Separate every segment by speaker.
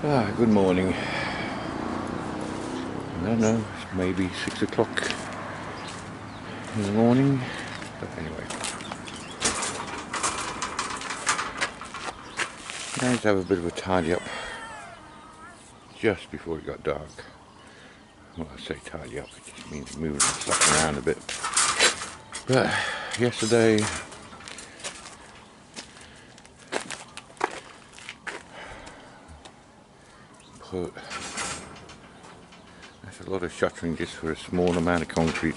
Speaker 1: Good morning. I don't know, it's maybe 6 o'clock in the morning, but anyway. Nice to have a bit of a tidy up just before it got dark. Well, I say tidy up, it just means moving stuff around a bit. But yesterday, that's a lot of shuttering just for a small amount of concrete.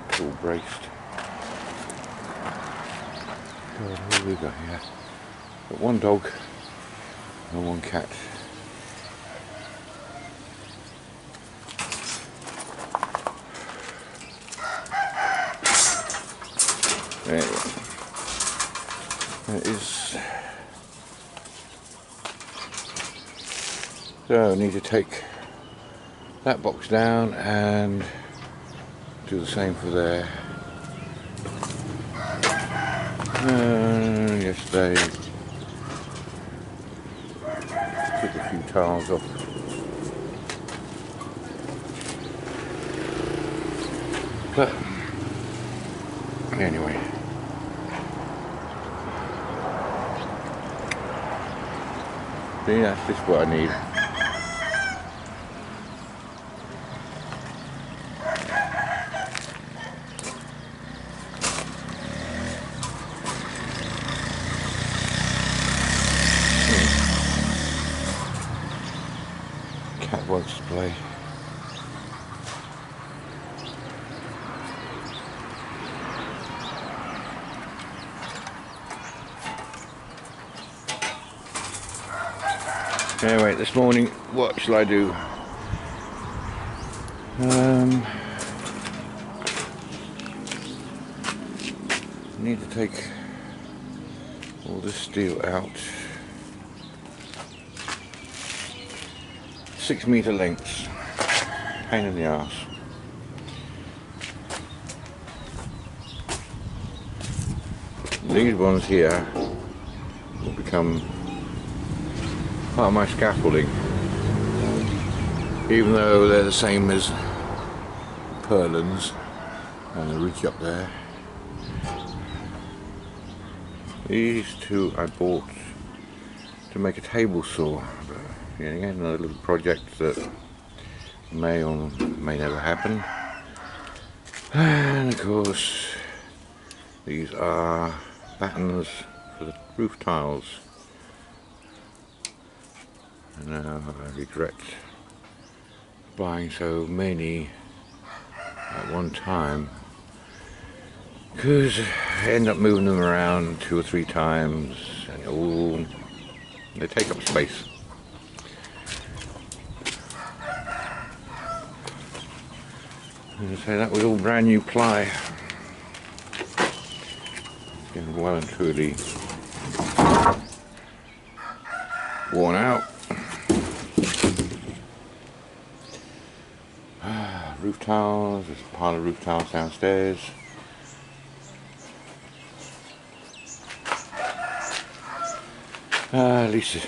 Speaker 1: It's all braced. God, who have we got here? Got one dog and one cat. There it is. So I need to take that box down and do the same for there. Yesterday took a few tiles off. But anyway. See, that's just what I need. Cat wants to play. Anyway, this morning, what shall I do? I need to take all this steel out. 6 meter lengths. Pain in the arse. These ones here will become part of my scaffolding, even though they're the same as purlins and the ridge up there. These two I bought to make a table saw, but again, another little project that may or may never happen. And of course, these are battens for the roof tiles. And now I regret buying so many at one time, because I end up moving them around 2 or 3 times and they take up space. And so that was all brand new ply. It's getting well and truly worn out. Roof tiles, there's a pile of roof tiles downstairs. At least,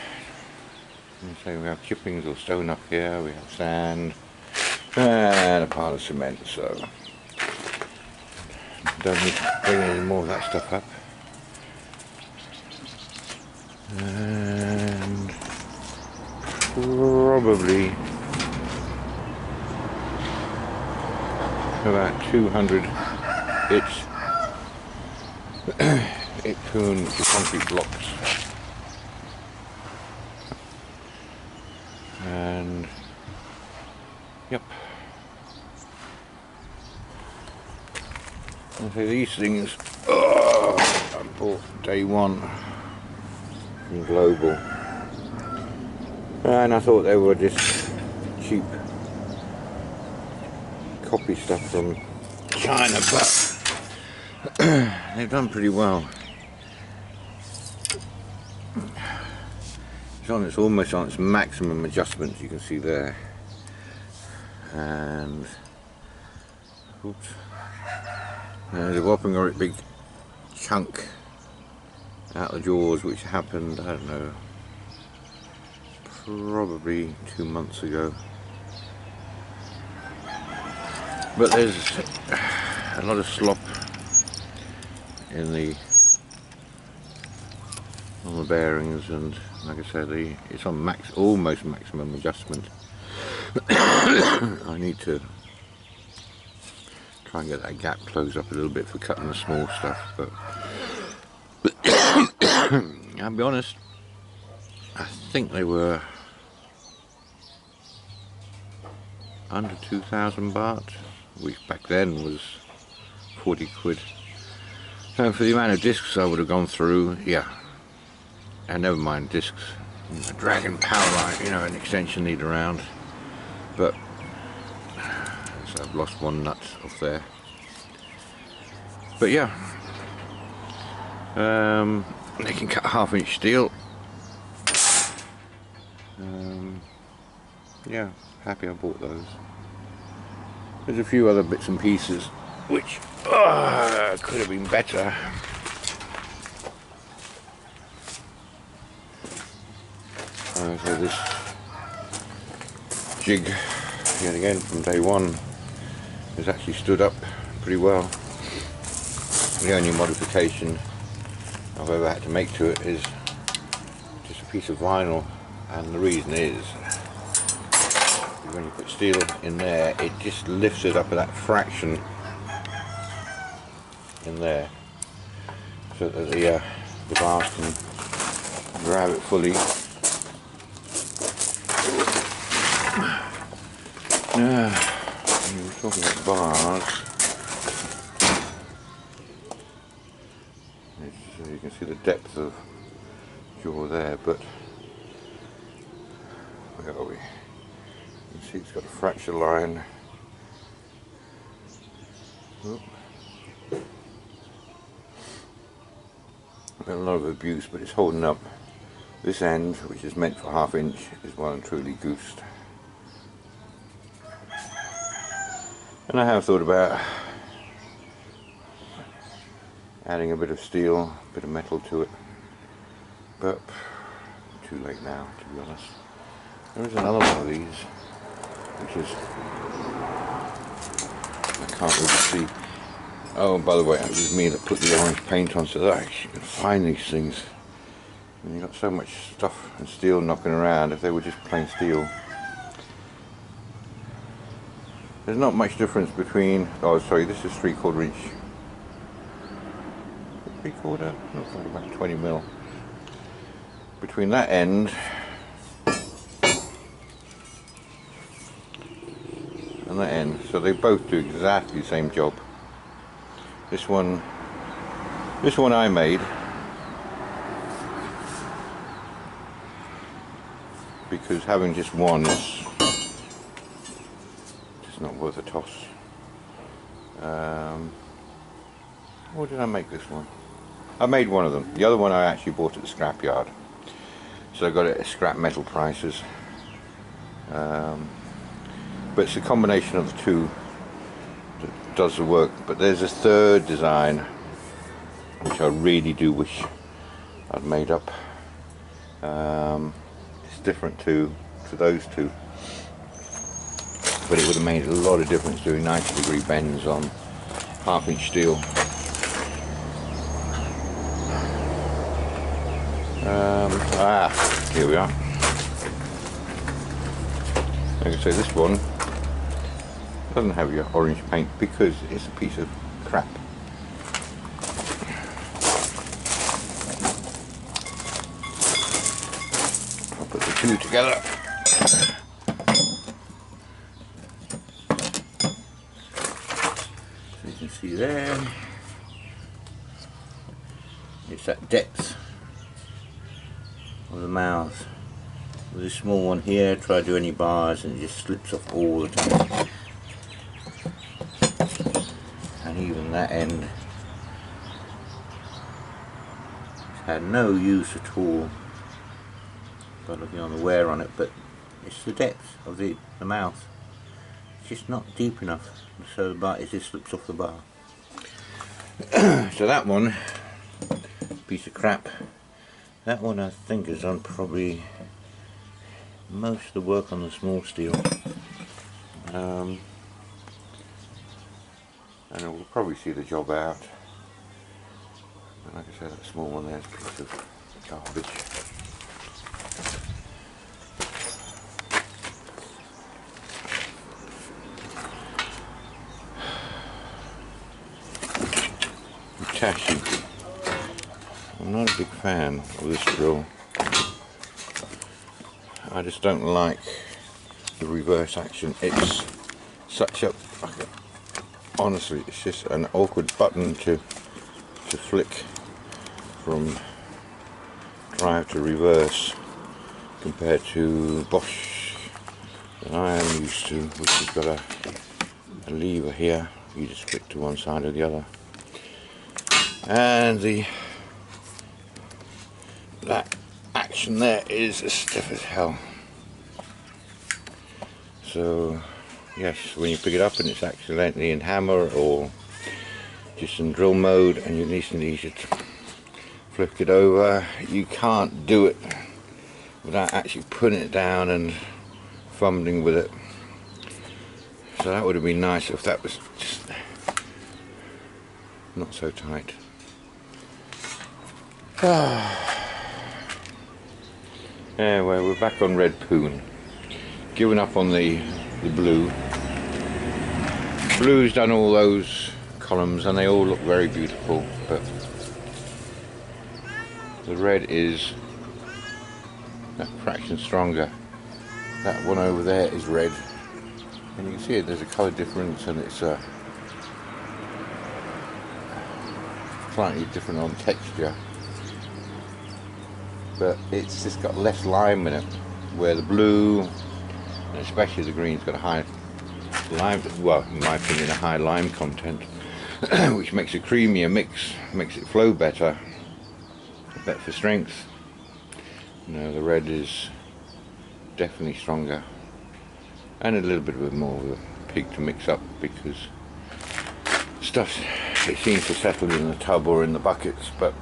Speaker 1: say we have chippings or stone up here, we have sand, and a pile of cement, so don't need to bring any more of that stuff up. And probably about 200 Itcoon concrete blocks. And yep. And so these things I bought day one from Global, and I thought they were just cheap copy stuff from China, but they've done pretty well. It's almost on its maximum adjustments, you can see there. And oops, there's a whopping big chunk out the jaws, which happened, I don't know, probably 2 months ago. But there's a lot of slop in on the bearings, and like I said, it's on almost maximum adjustment. I need to try and get that gap closed up a little bit for cutting the small stuff, but I'll be honest, I think they were under 2,000 baht, which back then was 40 quid. And for the amount of discs I would have gone through, yeah. And never mind discs, a Dragon power line, you know, an extension lead around. But so I've lost one nut off there. But yeah, they can cut 1/2 inch steel. Yeah, happy I bought those. There's a few other bits and pieces which could have been better. So this jig, yet again from day one, has actually stood up pretty well. The only modification I've ever had to make to it is just a piece of vinyl, and the reason is when you put steel in there, it just lifts it up at that fraction in there, so that the bars can grab it fully. Now, when we were talking about bars, so you can see the depth of jaw there, but where are we? You can see it's got a fracture line. Oop. Been a lot of abuse, but it's holding up. This end, which is meant for 1/2 inch, is well and truly goosed. And I have thought about adding a bit of steel, a bit of metal to it, but too late now, to be honest. There is another one of these, which is, I can't really see. Oh, and by the way, it was me that put the orange paint on so that I actually can find these things. And you've got so much stuff and steel knocking around. If they were just plain steel, there's not much difference between, oh sorry, this is 3/4 inch. 3/4? Looks like about 20 mil. Between that end and that end. So they both do exactly the same job. This one I made because having just one is just not worth a toss. Or did I make this one? I made one of them. The other one I actually bought at the scrapyard. So I got it at scrap metal prices. But it's a combination of the two that does the work. But there's a third design which I really do wish I'd made up. It's different to those two, but it would have made a lot of difference doing 90-degree bends on 1/2 inch steel. Here we are. Like I say, this one doesn't have your orange paint because it's a piece of crap. I'll put the two together. So you can see there, it's that depth of the mouth. With this small one here, try to do any bars and it just slips off all the time. And even that end it's had no use at all by looking on the wear on it, but it's the depth of the mouth. It's just not deep enough, so the bar, it just slips off the bar. So that one piece of crap. That one I think has done probably most of the work on the small steel. And we'll probably see the job out. And like I said, that small one there's a piece of garbage. Hitachi. I'm not a big fan of this drill. I just don't like the reverse action. It's such a, honestly, it's just an awkward button to flick from drive to reverse compared to Bosch that I am used to, which has got a lever here. You just flick to one side or the other, and that action there is as stiff as hell. So yes, when you pick it up and it's accidentally in hammer or just in drill mode and you need to flip it over, you can't do it without actually putting it down and fumbling with it. So that would have been nice if that was just not so tight. Anyway, we're back on Red Poon. Giving up on the blue. Blue's done all those columns and they all look very beautiful, but the red is a fraction stronger. That one over there is red, and you can see it, there's a colour difference, and it's slightly different on texture, but it's just got less lime in it, where the blue, and especially the green's got a high lime, well, in my opinion, a high lime content, which makes a creamier mix, makes it flow better for strength. You know, the red is definitely stronger and a little bit of more of a pig to mix up, because stuff, it seems to settle in the tub or in the buckets, but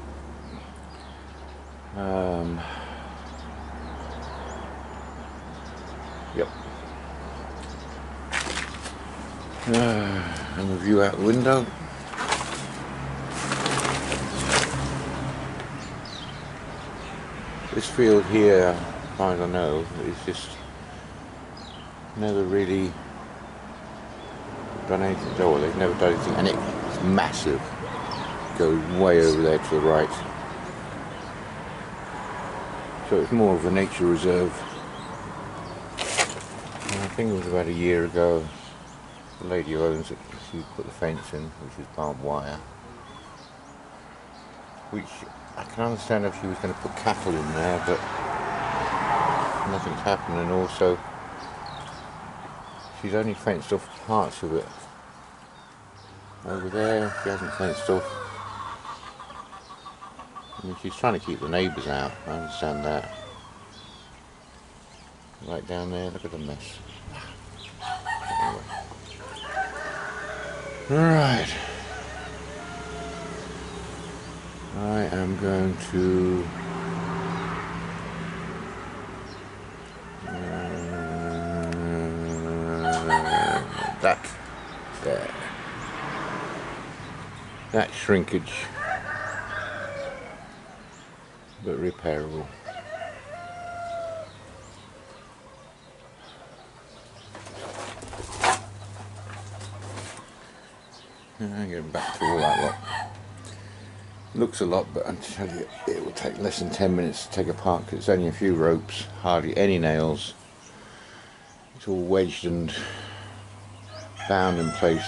Speaker 1: yep. And the view out the window. This field here, as far as I know, is just never really done anything. Oh, they've never done anything, and it's massive. It goes way over there to the right. So it's more of a nature reserve. And I think it was about a year ago, the lady who owns it, she put the fence in, which is barbed wire, which I can understand if she was going to put cattle in there, but nothing's happened. And also she's only fenced off parts of it. Over there she hasn't fenced off. I mean, she's trying to keep the neighbours out, I understand that. Right down there, look at the mess. Anyway. Right. I am going to that there. That shrinkage, but repairable. And getting back to all that lot. Looks a lot, but I tell you, it will take less than 10 minutes to take apart, because it's only a few ropes, hardly any nails. It's all wedged and bound in place.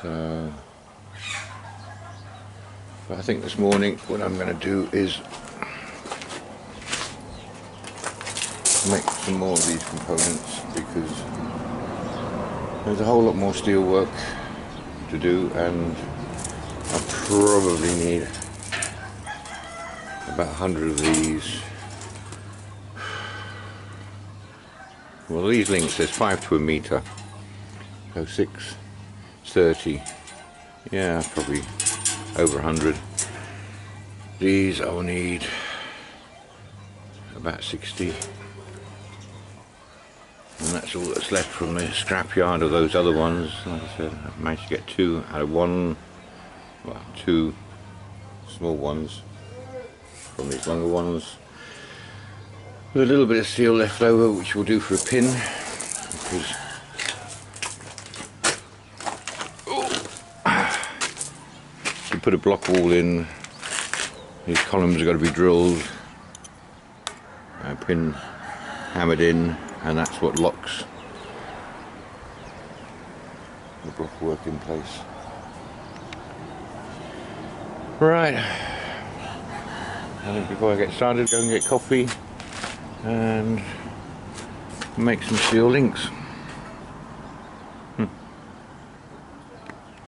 Speaker 1: So, but I think this morning what I'm going to do is make some more of these components, because there's a whole lot more steel work to do, and I probably need about 100 of these. Well, these links, there's 5 to a meter, so 6, 30, yeah, probably over 100. These I'll need about 60, and that's all that's left from the scrapyard of those other ones. Like I said, I've managed to get 2 out of 1, well, 2 small ones from these longer ones, with a little bit of steel left over, which will do for a pin, because to put a block wall in, these columns have got to be drilled, a pin hammered in, and that's what locks the block work in place. Right, I think before I get started, go and get coffee and make some steel links.